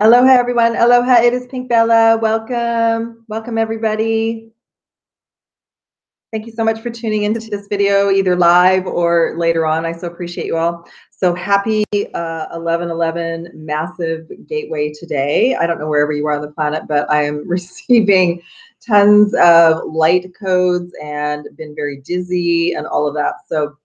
Aloha, everyone. Aloha, it is PinkBella. Welcome. Welcome, everybody. Thank you so much for tuning into this video, either live or later on. I so appreciate you all. So happy 11/11 massive gateway today. I don't know wherever you are on the planet, but I am receiving tons of light codes and been very dizzy and all of that. So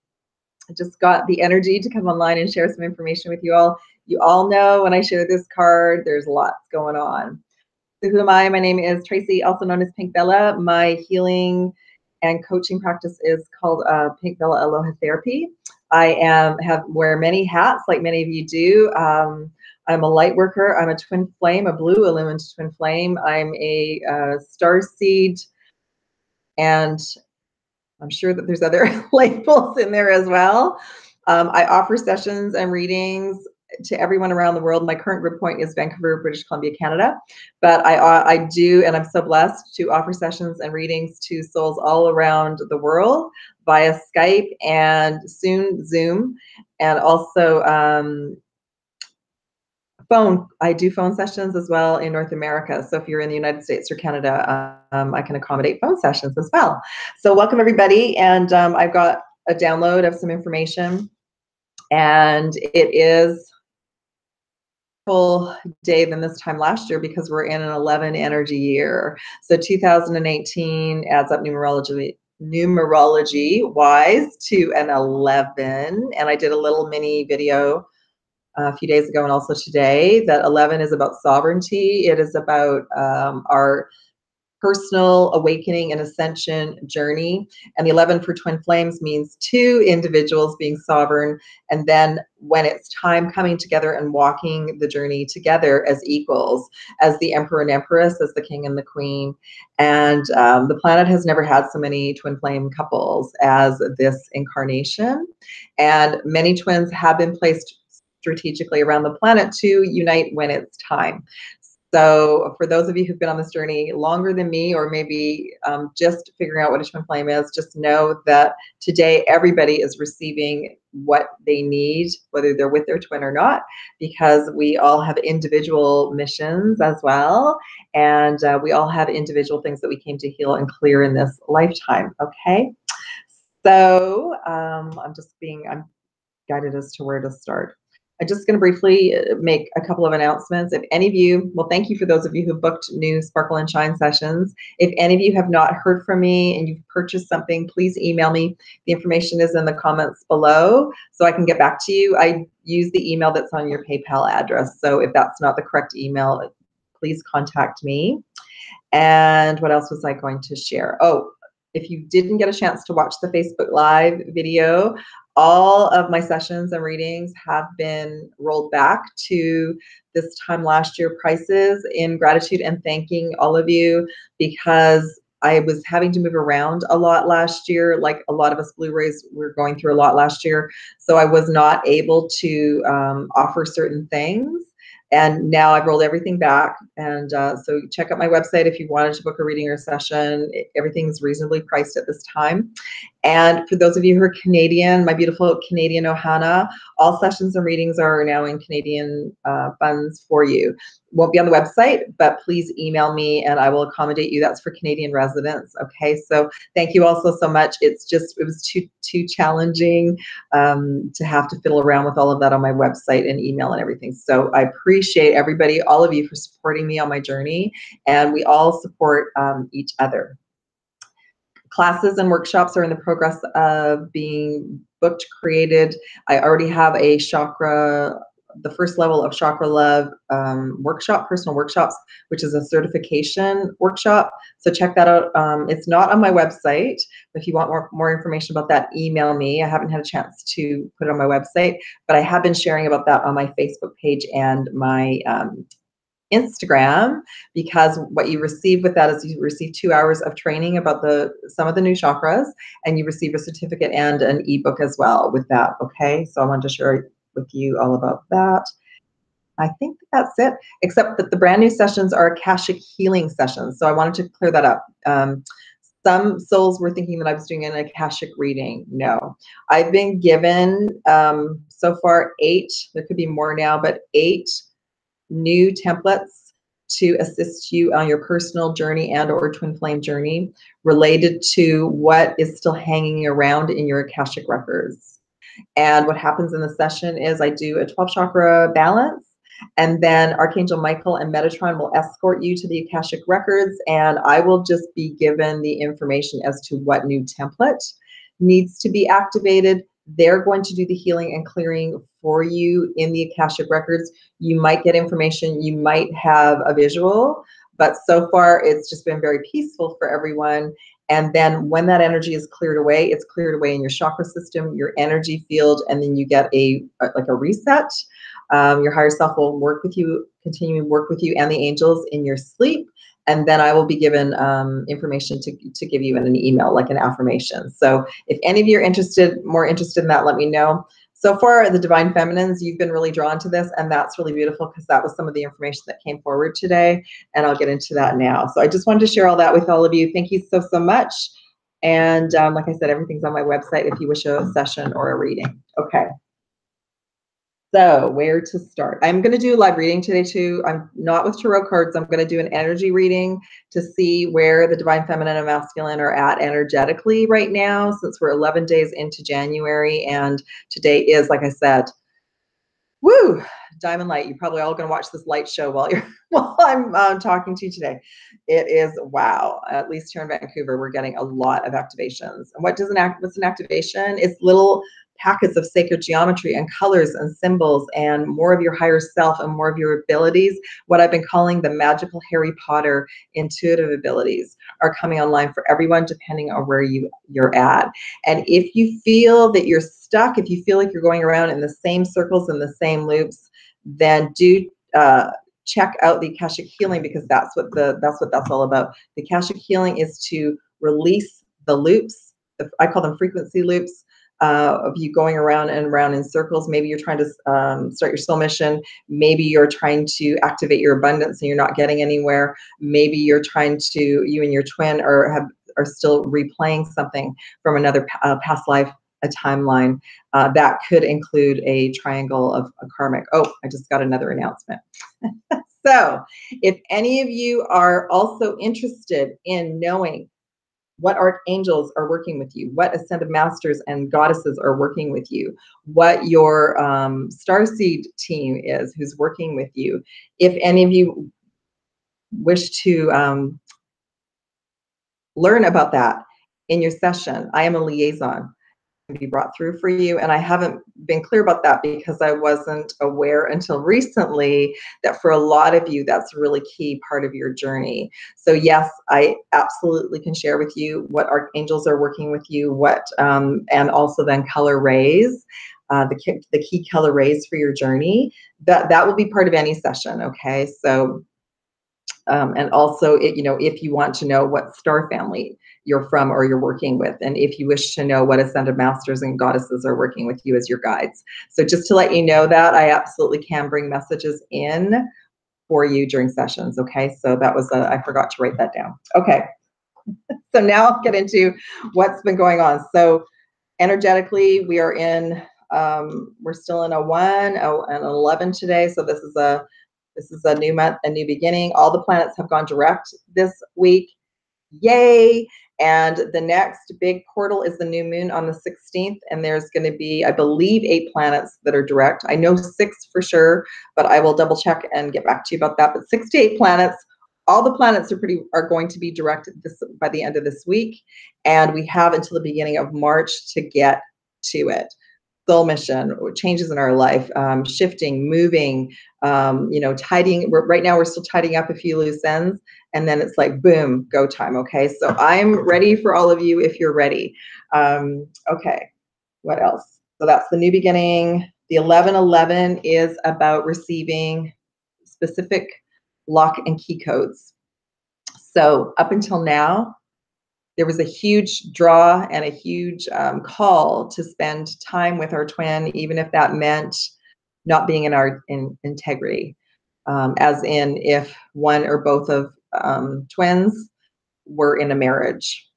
I just got the energy to come online and share some information with you all. You all know when I share this card, there's lots going on. So who am I? My name is Tracy, also known as PinkBella. My healing and coaching practice is called PinkBella Aloha Therapy. I wear many hats, like many of you do. I'm a light worker. I'm a twin flame, a blue illumined twin flame. I'm a starseed, and I'm sure that there's other labels in there as well. I offer sessions and readings to everyone around the world. My current group point is Vancouver, British Columbia, Canada. But I do, and I'm so blessed to offer sessions and readings to souls all around the world via Skype and soon Zoom, and also phone. I do phone sessions as well in North America. So if you're in the United States or Canada, I can accommodate phone sessions as well. So welcome everybody. And I've got a download of some information, and it is full day than this time last year because we're in an 11 energy year. So 2018 adds up numerology wise to an 11. And I did a little mini video a few days ago and also today that 11 is about sovereignty. It is about our personal awakening and ascension journey. And the 11 for twin flames means two individuals being sovereign, and then when it's time coming together and walking the journey together as equals, as the emperor and empress, as the king and the queen. And the planet has never had so many twin flame couples as this incarnation, and many twins have been placed strategically around the planet to unite when it's time. So for those of you who've been on this journey longer than me, or maybe just figuring out what a twin flame is, just know that today everybody is receiving what they need, whether they're with their twin or not, because we all have individual missions as well. And we all have individual things that we came to heal and clear in this lifetime, okay? So I'm guided as to where to start. I'm just going to briefly make a couple of announcements. If any of you, well, thank you for those of you who booked new Sparkle and Shine sessions. If any of you have not heard from me and you've purchased something, please email me. The information is in the comments below so I can get back to you. I use the email that's on your PayPal address. So if that's not the correct email, please contact me. And what else was I going to share? Oh, if you didn't get a chance to watch the Facebook Live video, all of my sessions and readings have been rolled back to this time last year prices, in gratitude and thanking all of you, because I was having to move around a lot last year. Like a lot of us Blu-rays were going through a lot last year. So I was not able to offer certain things. And now I've rolled everything back. And so check out my website if you wanted to book a reading or a session. Everything's reasonably priced at this time. And for those of you who are Canadian, my beautiful Canadian Ohana, all sessions and readings are now in Canadian funds for you. Won't be on the website, but please email me and I will accommodate you. That's for Canadian residents. Okay, so thank you also so much. It was too challenging to have to fiddle around with all of that on my website and email and everything. So I appreciate everybody, all of you, for supporting me on my journey, and we all support each other. Classes and workshops are in the progress of being booked, created. I already have a chakra, the first level of chakra love workshop, personal workshops, which is a certification workshop. So check that out. It's not on my website. If you want more information about that, email me. I haven't had a chance to put it on my website, but I have been sharing about that on my Facebook page and my Instagram, because what you receive with that is you receive 2 hours of training about some of the new chakras, and you receive a certificate and an ebook as well with that. Okay, so I wanted to share with you all about that. I think that's it, except that the brand new sessions are Akashic healing sessions. So I wanted to clear that up. Some souls were thinking that I was doing an Akashic reading. No, I've been given so far 8, there could be more now, but 8 new templates to assist you on your personal journey and or twin flame journey related to what is still hanging around in your Akashic records. And what happens in the session is I do a 12 chakra balance, and then Archangel Michael and Metatron will escort you to the Akashic records, and I will just be given the information as to what new template needs to be activated. They're going to do the healing and clearing for you in the Akashic records. You might get information, you might have a visual, but so far it's just been very peaceful for everyone. And then when that energy is cleared away, it's cleared away in your chakra system, your energy field, and then you get like a reset. Your higher self will work with you, continue to work with you and the angels in your sleep. And then I will be given information to give you in an email, like an affirmation. So if any of you are more interested in that, let me know. So far, the Divine Feminines, you've been really drawn to this, and that's really beautiful because that was some of the information that came forward today, and I'll get into that now. So I just wanted to share all that with all of you. Thank you so, so much. And like I said, everything's on my website if you wish a session or a reading. Okay. So where to start? I'm going to do a live reading today too. I'm not with tarot cards. I'm going to do an energy reading to see where the Divine Feminine and Masculine are at energetically right now, since we're 11 days into January, and today is, like I said, woo, diamond light. You're probably all going to watch this light show while I'm talking to you today. It is wow. At least here in Vancouver, we're getting a lot of activations. And what's an activation? It's little packets of sacred geometry and colors and symbols and more of your higher self and more of your abilities. What I've been calling the magical Harry Potter intuitive abilities are coming online for everyone, depending on where you're at. And if you feel that you're stuck, if you feel like you're going around in the same circles and the same loops, then do check out the Akashic healing, because that's what that's all about. The Akashic healing is to release the loops. I call them frequency loops. Of you going around and around in circles. Maybe you're trying to start your soul mission. Maybe you're trying to activate your abundance and you're not getting anywhere. Maybe you're trying to, you and your twin are still replaying something from another past life, a timeline. That could include a triangle of a karmic. Oh, I just got another announcement. So if any of you are also interested in knowing what archangels are working with you, what ascended masters and goddesses are working with you, what your starseed team is who's working with you. If any of you wish to learn about that in your session, I am a liaison be brought through for you. And I haven't been clear about that because I wasn't aware until recently that for a lot of you, that's a really key part of your journey. So yes, I absolutely can share with you what archangels are working with you, what, and also then color rays, the key color rays for your journey. That will be part of any session. Okay. So, and also, if you want to know what star family you're from or you're working with, and if you wish to know what ascended masters and goddesses are working with you as your guides. So just to let you know that I absolutely can bring messages in for you during sessions. Okay, so that was, I forgot to write that down. Okay, so now I'll get into what's been going on. So energetically, we are in, we're still in a 1, an 11 today. So this is a new month, a new beginning. All the planets have gone direct this week. Yay. And the next big portal is the new moon on the 16th. And there's going to be, I believe, 8 planets that are direct. I know 6 for sure, but I will double check and get back to you about that. But 6 to 8 planets. All the planets are going to be direct by the end of this week. And we have until the beginning of March to get to it. Soul mission, changes in our life, shifting, moving, tidying. Right now we're still tidying up a few loose ends, and then it's like, boom, go time. Okay, so I'm ready for all of you if you're ready. Okay, what else? So that's the new beginning. The 1111 is about receiving specific lock and key codes. So up until now, there was a huge draw and a huge call to spend time with our twin, even if that meant not being in our integrity. As in, if one or both of twins were in a marriage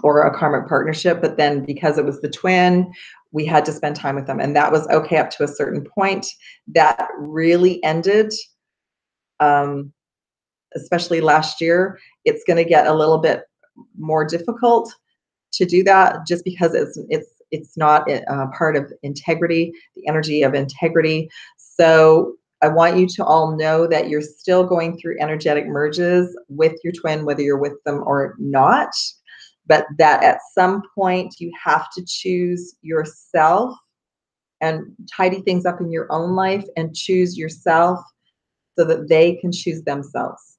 or a karmic partnership, but then because it was the twin, we had to spend time with them. And that was okay up to a certain point. That really ended especially last year, it's going to get a little bit more difficult to do that, just because it's not part of integrity, the energy of integrity. So I want you to all know that you're still going through energetic merges with your twin, whether you're with them or not, but that at some point you have to choose yourself and tidy things up in your own life and choose yourself so that they can choose themselves.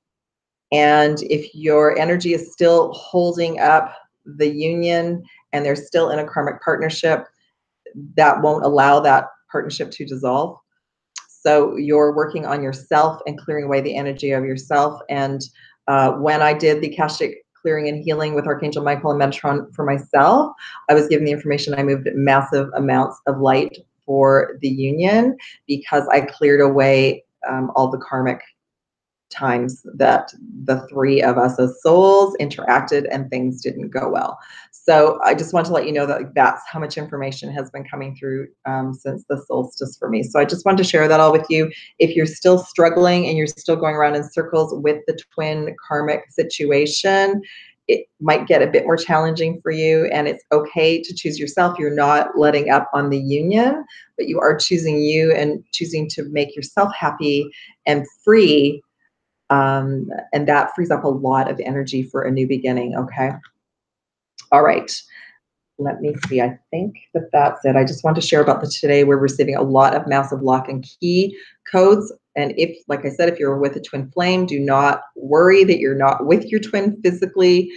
And if your energy is still holding up the union and they're still in a karmic partnership, that won't allow that partnership to dissolve. So you're working on yourself and clearing away the energy of yourself. And when I did the Akashic clearing and healing with Archangel Michael and Metatron for myself, I was given the information. I moved massive amounts of light for the union because I cleared away all the karmic times that the three of us as souls interacted and things didn't go well. So I just want to let you know that that's how much information has been coming through since the solstice for me. So I just wanted to share that all with you. If you're still struggling and you're still going around in circles with the twin karmic situation, it might get a bit more challenging for you, and it's okay to choose yourself. You're not letting up on the union, but you are choosing you and choosing to make yourself happy and free. And that frees up a lot of energy for a new beginning, okay? All right, let me see. I think that that's it. I just want to share about today we're receiving a lot of massive lock and key codes. And if, like I said, if you're with a twin flame, do not worry that you're not with your twin physically.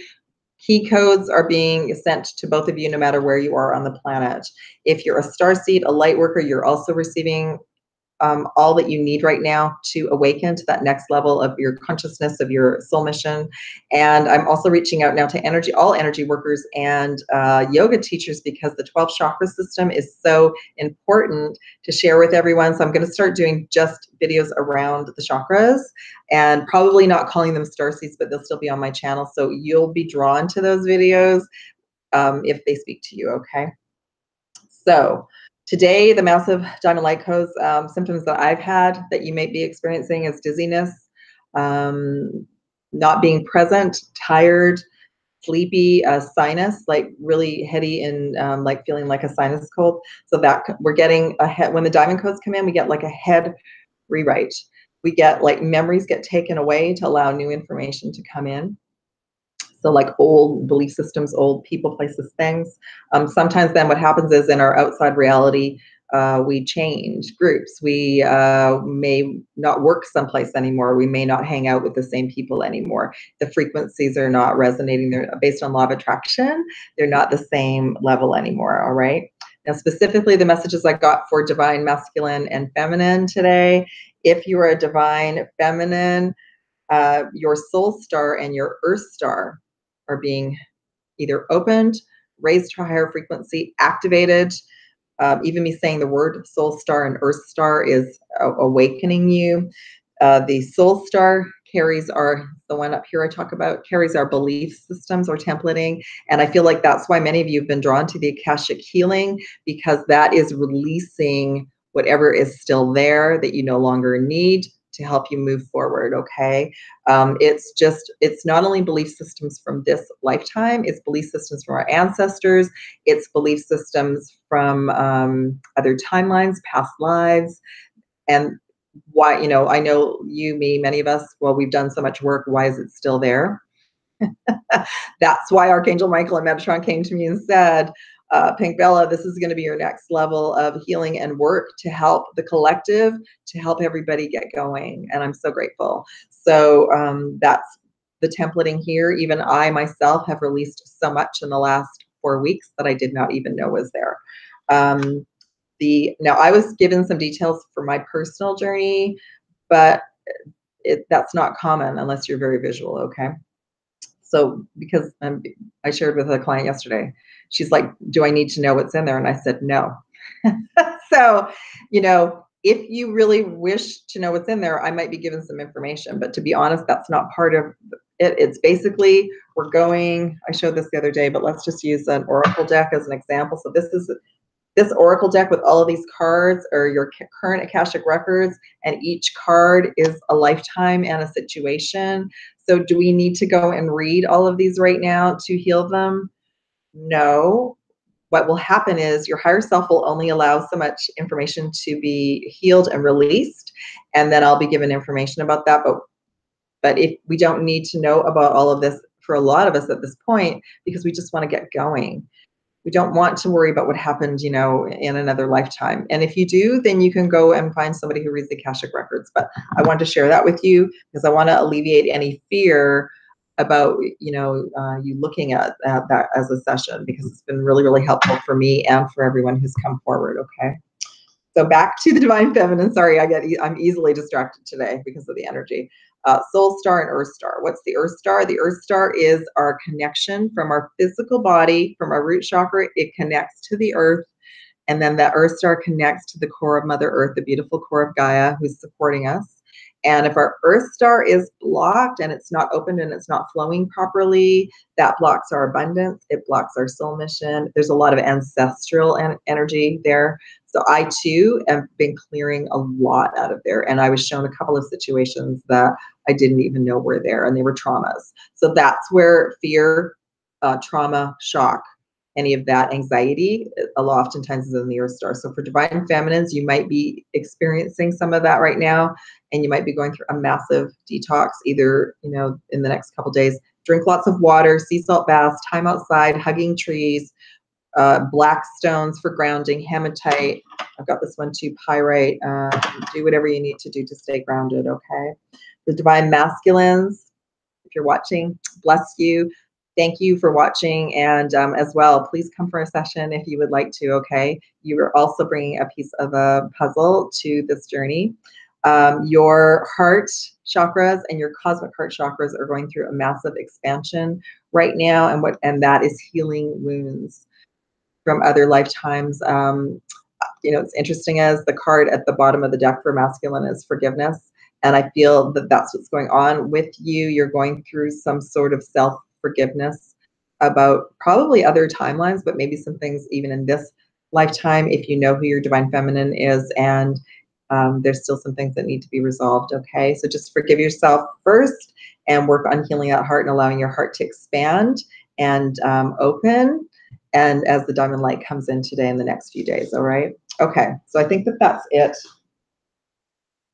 Key codes are being sent to both of you no matter where you are on the planet. If you're a starseed, a light worker, you're also receiving all that you need right now to awaken to that next level of your consciousness, of your soul mission. And I'm also reaching out now to all energy workers and yoga teachers, because the 12 chakra system is so important to share with everyone. So I'm going to start doing just videos around the chakras, and probably not calling them starseeds, but they'll still be on my channel. So you'll be drawn to those videos if they speak to you, okay? So today, the massive diamond light codes, symptoms that I've had that you may be experiencing is dizziness, not being present, tired, sleepy, sinus, like really heady and like feeling like a sinus cold. So that we're getting a head, when the diamond codes come in, we get like a head rewrite. We get like memories get taken away to allow new information to come in. So like old belief systems, old people, places, things. Sometimes then what happens is in our outside reality, we change groups. We may not work someplace anymore. We may not hang out with the same people anymore. The frequencies are not resonating. They're based on law of attraction. They're not the same level anymore, all right? Now, specifically the messages I got for divine masculine and feminine today. If you are a divine feminine, your soul star and your earth star are being either opened, raised to a higher frequency, activated. Even me saying the word soul star and earth star is awakening you. The soul star carries the one up here I talk about, carries our belief systems or templating. And I feel like that's why many of you have been drawn to the Akashic healing, because that is releasing whatever is still there that you no longer need to help you move forward, okay? It's not only belief systems from this lifetime, it's belief systems from our ancestors, it's belief systems from other timelines, past lives. And why, I know you, me, many of us, well, we've done so much work, why is it still there? That's why Archangel Michael and Metatron came to me and said, PinkBella, this is going to be your next level of healing and work to help the collective, to help everybody get going. And I'm so grateful. So that's the templating here. Even I myself have released so much in the last 4 weeks that I did not even know was there. Now I was given some details for my personal journey, but that's not common unless you're very visual, okay? So because I shared with a client yesterday, she's like, do I need to know what's in there? And I said, no. So, if you really wish to know what's in there, I might be given some information, but to be honest, that's not part of it. It's basically, I showed this the other day, but let's just use an oracle deck as an example. So this is This oracle deck with all of these cards are your current Akashic records, and each card is a lifetime and a situation. So do we need to go and read all of these right now to heal them? No. What will happen is your higher self will only allow so much information to be healed and released, and then I'll be given information about that. But if we don't need to know about all of this for a lot of us at this point, because we just want to get going. We don't want to worry about what happened, you know, in another lifetime. And if you do, then you can go and find somebody who reads the Akashic records. But I wanted to share that with you because I want to alleviate any fear about, you know, you looking at that as a session, because it's been really, really helpful for me and for everyone who's come forward. Okay. So back to the divine feminine. Sorry, I'm easily distracted today because of the energy. Soul star and earth star. What's the earth star? The earth star is our connection from our physical body, from our root chakra. It connects to the earth. And then the earth star connects to the core of Mother Earth, the beautiful core of Gaia, who's supporting us. And if our earth star is blocked and it's not opened and it's not flowing properly, that blocks our abundance. It blocks our soul mission. There's a lot of ancestral energy there. So I too have been clearing a lot out of there. And I was shown a couple of situations that I didn't even know were there, and they were traumas. So that's where fear, trauma, shock, any of that anxiety, a lot oftentimes is in the earth star. So for divine feminines, you might be experiencing some of that right now, and you might be going through a massive detox, either, you know, in the next couple days. Drink lots of water, sea salt baths, time outside, hugging trees, black stones for grounding, hematite. I've got this one too, pyrite. Do whatever you need to do to stay grounded, okay? The divine masculines, if you're watching, bless you. Thank you for watching, and as well, please come for a session if you would like to, okay? You are also bringing a piece of a puzzle to this journey. Your heart chakras and your cosmic heart chakras are going through a massive expansion right now, and that is healing wounds from other lifetimes. You know, it's interesting as the card at the bottom of the deck for masculine is forgiveness. And I feel that that's what's going on with you. You're going through some sort of self-forgiveness about probably other timelines, but maybe some things even in this lifetime, if you know who your divine feminine is, and there's still some things that need to be resolved, okay? So just forgive yourself first and work on healing that heart and allowing your heart to expand and open, and as the diamond light comes in today in the next few days, all right? Okay, so I think that that's it.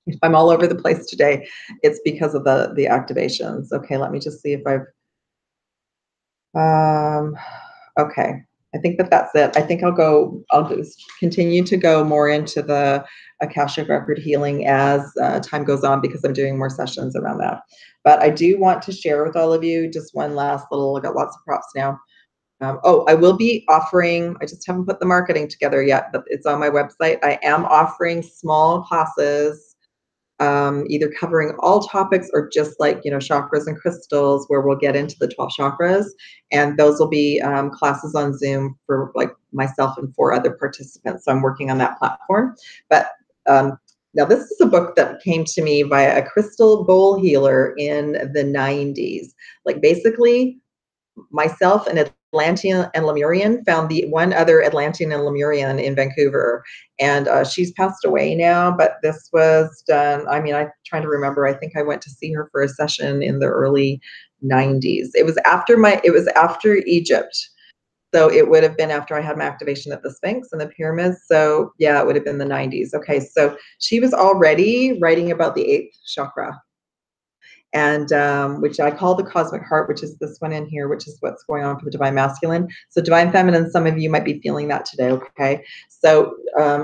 If I'm all over the place today, it's because of the activations. Okay, let me just see if I've, okay, I think that that's it. I think I'll just continue to go more into the Akashic record healing as time goes on, because I'm doing more sessions around that. But I do want to share with all of you just one last little, I got lots of props now. Oh, I will be offering, I just haven't put the marketing together yet, but it's on my website. I am offering small classes, either covering all topics or just like, you know, chakras and crystals, where we'll get into the 12 chakras. And those will be classes on Zoom for like myself and 4 other participants. So I'm working on that platform. But now this is a book that came to me by a crystal bowl healer in the 90s. Like basically, myself and Atlantean and Lemurian found the one other Atlantean and Lemurian in Vancouver, and she's passed away now, but this was done, I mean, I'm trying to remember, I think I went to see her for a session in the early 90s. It was after Egypt. So it would have been after I had my activation at the Sphinx and the pyramids. So yeah, it would have been the 90s. Okay, so she was already writing about the 8th chakra, and which I call the cosmic heart, which is this one in here, which is what's going on for the divine masculine. So divine feminine, some of you might be feeling that today, okay? So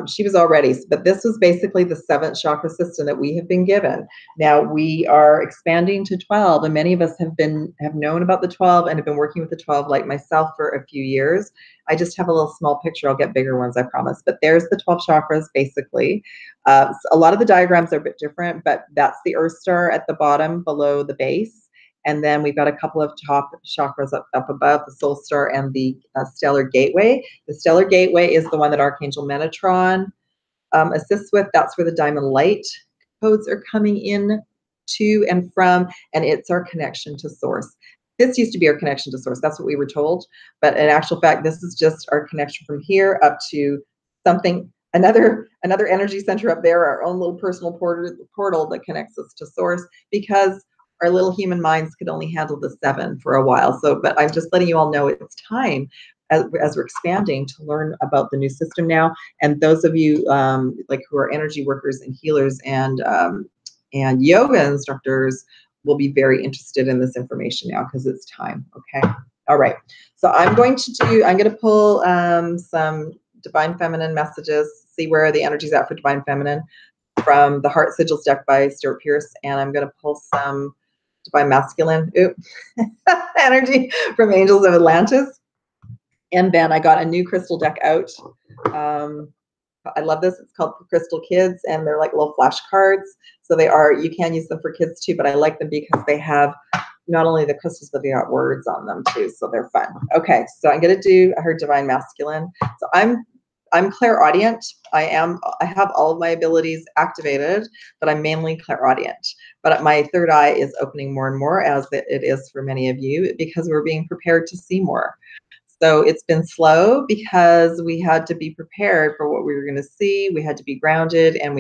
she was already, but this was basically the 7th chakra system that we have been given. Now we are expanding to 12, and many of us have known about the 12 and have been working with the 12, like myself, for a few years. I just have a little small picture. I'll get bigger ones, I promise. But there's the 12 chakras, basically. So a lot of the diagrams are a bit different, but that's the earth star at the bottom below the base. And then we've got a couple of top chakras up above, the soul star and the stellar gateway. The stellar gateway is the one that Archangel Metatron assists with. That's where the diamond light codes are coming in to and from, and it's our connection to source. This used to be our connection to source. That's what we were told. But in actual fact, this is just our connection from here up to something, another energy center up there, our own little personal portal that connects us to source, because our little human minds could only handle the 7 for a while. So, but I'm just letting you all know it's time as we're expanding to learn about the new system now. And those of you like who are energy workers and healers and yoga instructors will be very interested in this information now, because it's time. Okay. All right. So I'm going to pull some Divine Feminine messages, see where the energy's at for Divine Feminine from the Heart Sigils deck by Stuart Pierce. And I'm going to pull some Divine Masculine energy from Angels of Atlantis. And then I got a new crystal deck out. I love this. It's called Crystal Kids, and they're like little flashcards. So they are, you can use them for kids too, but I like them because they have not only the crystals, but they got words on them too. So they're fun. Okay, so I'm gonna do her Divine Masculine. So I'm clairaudient. I have all of my abilities activated, but I'm mainly clairaudient. But my third eye is opening more and more, as it is for many of you, because we're being prepared to see more. So it's been slow because we had to be prepared for what we were going to see. We had to be grounded, and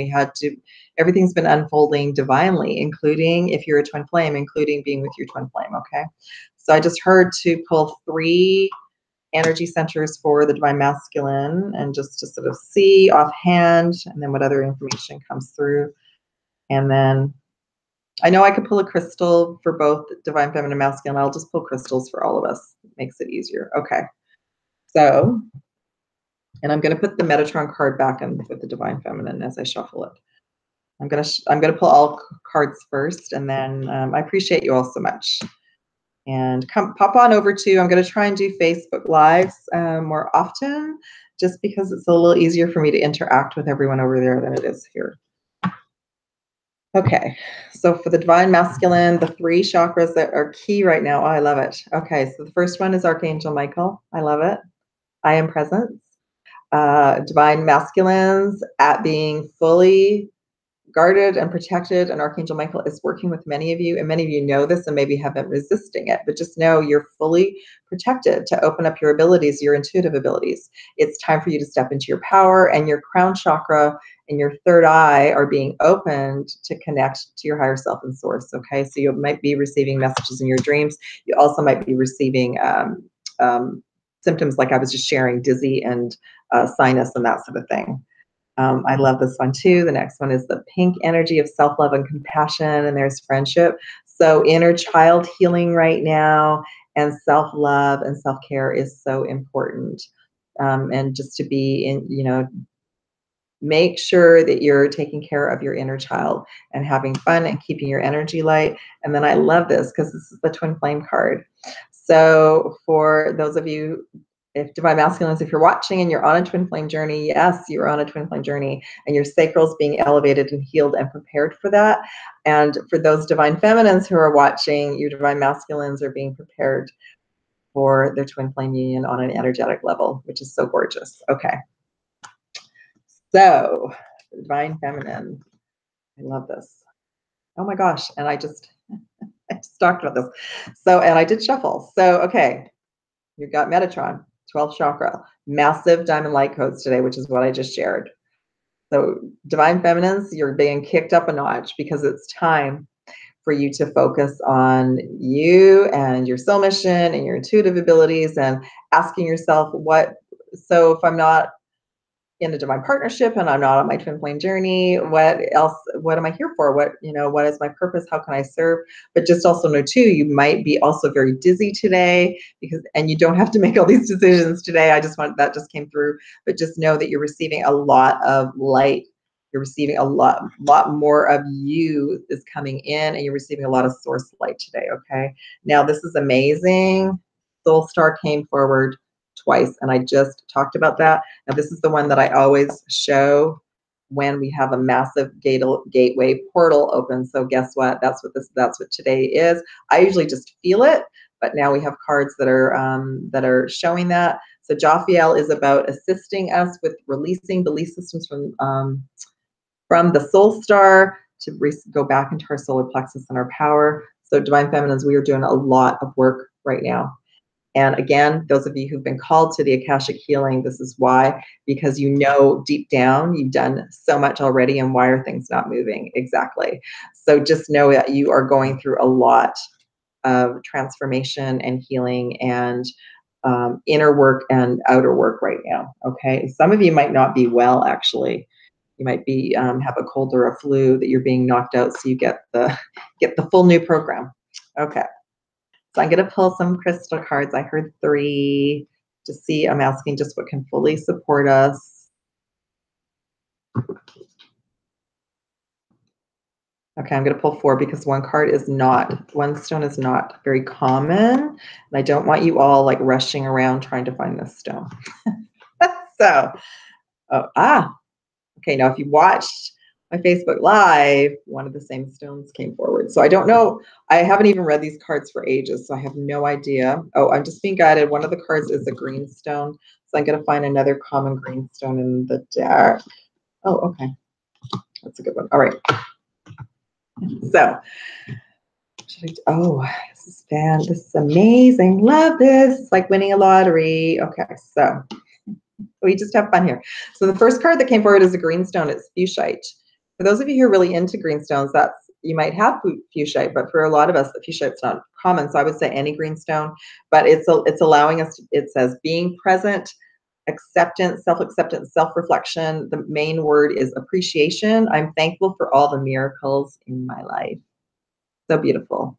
everything's been unfolding divinely, including, if you're a twin flame, including being with your twin flame. Okay. So I just heard to pull 3 energy centers for the Divine Masculine, and just to sort of see offhand, and then what other information comes through. And then I know I could pull a crystal for both Divine Feminine and Masculine. I'll just pull crystals for all of us. It makes it easier. Okay. So, and I'm going to put the Metatron card back in with the Divine Feminine as I shuffle it. I'm going to pull all cards first, and then I appreciate you all so much. And pop on over to, I'm going to try and do Facebook Lives more often, just because it's a little easier for me to interact with everyone over there than it is here. Okay, so for the Divine Masculine, the 3 chakras that are key right now. Oh, I love it. Okay, so the first one is Archangel Michael. I love it. I am presence. Divine Masculines at being fully guarded and protected, and Archangel Michael is working with many of you, and many of you know this and maybe have been resisting it, but just know you're fully protected to open up your abilities, your intuitive abilities. It's time for you to step into your power, and your crown chakra and your third eye are being opened to connect to your higher self and source. Okay, so you might be receiving messages in your dreams. You also might be receiving symptoms like I was just sharing, dizzy and sinus and that sort of thing. I love this one too. The next one is the pink energy of self-love and compassion, and there's friendship. So inner child healing right now, and self-love and self-care is so important. And just to be in, make sure that you're taking care of your inner child and having fun and keeping your energy light. And then I love this because this is the twin flame card. So for those of you, if Divine Masculines, if you're watching and you're on a twin flame journey, yes, you're on a twin flame journey, and your sacral is being elevated and healed and prepared for that. And for those Divine Feminines who are watching, your Divine Masculines are being prepared for their twin flame union on an energetic level, which is so gorgeous. Okay. So, Divine Feminine. I love this. Oh my gosh. And I just talked about this. So, and I did shuffle. So, okay. You've got Metatron, 12th chakra, massive diamond light codes today, which is what I just shared. So Divine Feminines, you're being kicked up a notch because it's time for you to focus on you and your soul mission and your intuitive abilities, and asking yourself so if I'm not in a divine partnership and I'm not on my twin flame journey, what am I here for? What is my purpose? How can I serve? But just also know too, you might be also very dizzy today, and you don't have to make all these decisions today. That just came through, but just know that you're receiving a lot of light. You're receiving a lot more of you is coming in, and you're receiving a lot of source light today. Okay. Now this is amazing. Soul Star came forward twice, and I just talked about that. Now this is the one that I always show when we have a massive gateway portal open. So guess what? That's what today is. I usually just feel it, but now we have cards that are showing that. So Jophiel is about assisting us with releasing belief systems from the Soul Star to go back into our solar plexus and our power. So Divine Feminines, we are doing a lot of work right now. And again, those of you who've been called to the Akashic healing, this is why, because you know deep down you've done so much already, and why are things not moving? Exactly. So just know that you are going through a lot of transformation and healing and inner work and outer work right now. Okay. Some of you might not be well, actually. You might be have a cold or a flu that you're being knocked out, so you get the full new program. Okay. So I'm going to pull some crystal cards. I heard 3 to see. I'm asking just what can fully support us. Okay, I'm going to pull 4 because one stone is not very common. And I don't want you all like rushing around trying to find this stone. So, okay, now if you watched my Facebook Live, one of the same stones came forward. So I don't know. I haven't even read these cards for ages, so I have no idea. Oh, I'm just being guided. One of the cards is a green stone. So I'm going to find another common green stone in the deck. Oh, okay. That's a good one. All right. So, this is this is amazing. Love this. It's like winning a lottery. Okay, so we just have fun here. So the first card that came forward is a green stone. It's fuchsite. For those of you who are really into green stones, you might have fuchsite, but for a lot of us, the fuchsite's not common. So I would say any green stone, but it's allowing us to, it says being present, acceptance, self-acceptance, self-reflection. The main word is appreciation. I'm thankful for all the miracles in my life. So beautiful.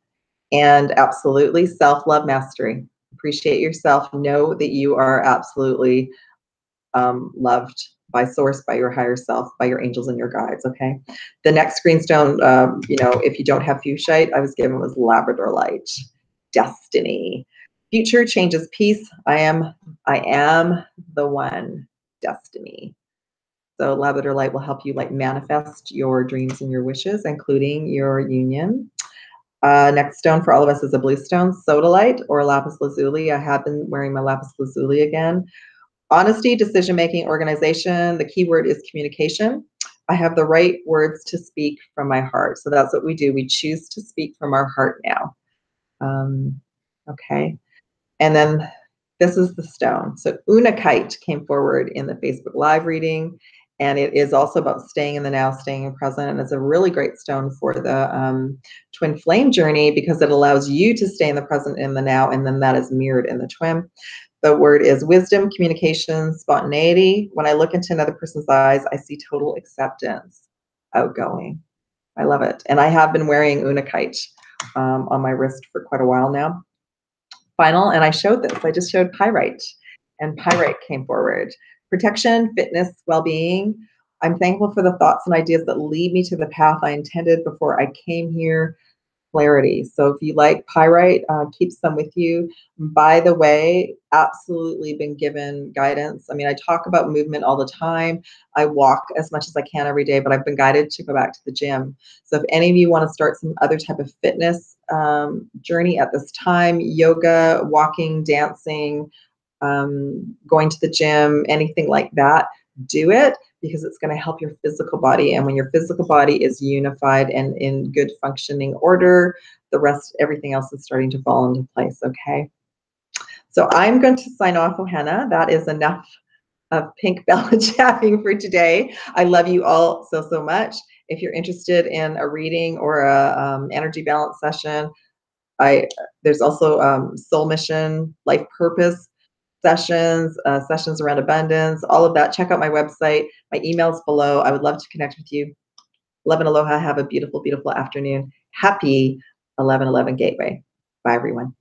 And absolutely self-love mastery. Appreciate yourself. Know that you are absolutely loved by source, by your higher self, by your angels and your guides. Okay. The next green stone, if you don't have fuchsite, I was given was labradorite. Destiny. Future changes peace. I am the one. Destiny. So labradorite will help you like manifest your dreams and your wishes, including your union. Next stone for all of us is a blue stone, sodalite or lapis lazuli. I have been wearing my lapis lazuli again. Honesty, decision-making, organization. The key word is communication. I have the right words to speak from my heart. So that's what we do. We choose to speak from our heart now. Okay. And then this is the stone. So unakite came forward in the Facebook Live reading. And it is also about staying in the now, staying in present. And it's a really great stone for the twin flame journey because it allows you to stay in the present, in the now, and then that is mirrored in the twin. The word is wisdom, communication, spontaneity. When I look into another person's eyes, I see total acceptance, outgoing. I love it. And I have been wearing unakite on my wrist for quite a while now. Final, and I showed this. I just showed pyrite, and pyrite came forward. Protection, fitness, well-being. I'm thankful for the thoughts and ideas that lead me to the path I intended before I came here. Clarity. So if you like pyrite, keep some with you. By the way, absolutely been given guidance. I mean, I talk about movement all the time. I walk as much as I can every day, but I've been guided to go back to the gym. So if any of you want to start some other type of fitness journey at this time, yoga, walking, dancing, going to the gym, anything like that, do it, because it's going to help your physical body. And when your physical body is unified and in good functioning order, the rest, everything else is starting to fall into place. Okay. So I'm going to sign off, Ohana. That is enough of Pink Bella chatting for today. I love you all so, so much. If you're interested in a reading or a energy balance session, there's also soul mission, life purpose sessions, sessions around abundance, all of that. Check out my website. My email's below. I would love to connect with you. Love and aloha. Have a beautiful, beautiful afternoon. Happy 11/11 Gateway. Bye, everyone.